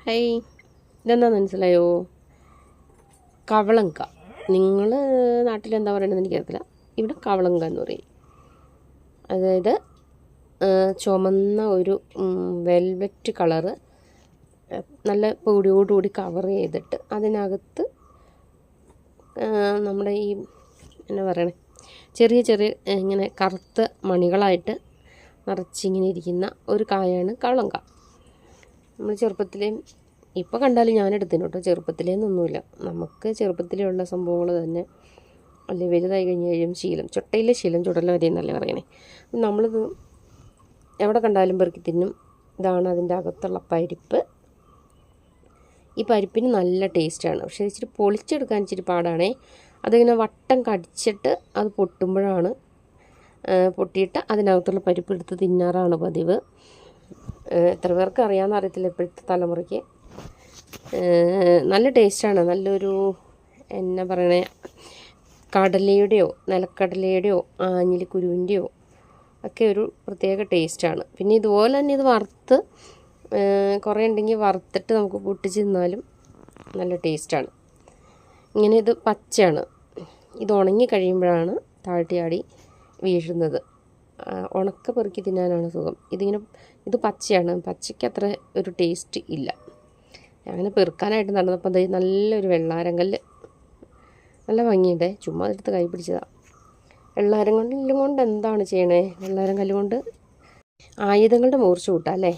High, ഇതെന്താണെന്ന് മനസ്സിലായോ? കവളങ്ക. നിങ്ങൾ നാട്ടിലെന്താ പറയണതെന്ന് എനിക്കറിയത്തില്ല. ഇവിടെ കവളങ്ക എന്ന് പറയും. അതായത് ചുമന്ന ഒരു വെൽവെറ്റ് കളറ് നല്ല പൊടിയോടുകൂടി കവർ ചെയ്തിട്ട് അതിനകത്ത് നമ്മുടെ ഈ എന്നാ പറയണേ, ചെറിയ ചെറിയ ഇങ്ങനെ കറുത്ത മണികളായിട്ട് നിറച്ചിങ്ങനെ ഇരിക്കുന്ന ഒരു കായാണ് കവളങ്ക. നമ്മൾ ചെറുപ്പത്തിലേയും ഇപ്പോൾ കണ്ടാലും ഞാനെടുത്തിന് കേട്ടോ, ചെറുപ്പത്തിലേന്നൊന്നുമില്ല. നമുക്ക് ചെറുപ്പത്തിലുള്ള സംഭവങ്ങൾ തന്നെ അല്ലെ വലുതായി കഴിഞ്ഞ് കഴിയുമ്പോൾ ശീലം, ചൊട്ടയിലെ ശീലം ചുടല വരെ എന്നല്ലേ പറയണേ. നമ്മളിത് എവിടെ കണ്ടാലും പെറുക്കി തിന്നും. ഇതാണ് അതിൻ്റെ അകത്തുള്ള പരിപ്പ്. ഈ പരിപ്പിന് നല്ല ടേസ്റ്റാണ്, പക്ഷേ ഇച്ചിരി പൊളിച്ചെടുക്കാൻ ഇച്ചിരി പാടാണേ. അതിങ്ങനെ വട്ടം കടിച്ചിട്ട് അത് പൊട്ടുമ്പോഴാണ്, പൊട്ടിയിട്ട് അതിനകത്തുള്ള പരിപ്പ് എടുത്ത് തിന്നാറാണ് പതിവ്. എത്ര പേർക്ക് അറിയാമെന്ന് അറിയത്തില്ല ഇപ്പോഴത്തെ തലമുറയ്ക്ക്. നല്ല ടേസ്റ്റാണ്. നല്ലൊരു എന്നാ പറയണേ, കടലയുടെയോ നിലക്കടലയുടെയോ ആഞ്ഞിലിക്കുരുവിൻ്റെയോ ഒക്കെ ഒരു പ്രത്യേക ടേസ്റ്റാണ്. പിന്നെ ഇതുപോലെ തന്നെ ഇത് വറുത്ത് കുറേ ഉണ്ടെങ്കിൽ വറുത്തിട്ട് നമുക്ക് പൊട്ടിച്ച് തിന്നാലും നല്ല ടേസ്റ്റാണ്. ഇങ്ങനെ ഇത് പച്ചയാണ്. ഇത് ഉണങ്ങി കഴിയുമ്പോഴാണ് താഴ്ത്തിയാടി വീഴുന്നത്. ഉണക്ക പെറുക്കി തിന്നാനാണ് സുഖം. ഇത് പച്ചയാണ്. പച്ചയ്ക്ക് അത്ര ഒരു ടേസ്റ്റ് ഇല്ല. അങ്ങനെ പെറുക്കാനായിട്ട് നടന്നപ്പോൾ അത് നല്ലൊരു വെള്ളാരം കല്ല്, നല്ല ഭംഗിയുണ്ടേ. ചുമ്മാ എടുത്ത് കൈ പിടിച്ചതാണ്. വെള്ളാരം കൊണ്ട് എന്താണ് ചെയ്യണേ? വെള്ളാരം കല്ല് കൊണ്ട് ആയുധങ്ങളുടെ മൂർച്ച കൂട്ടാം അല്ലേ?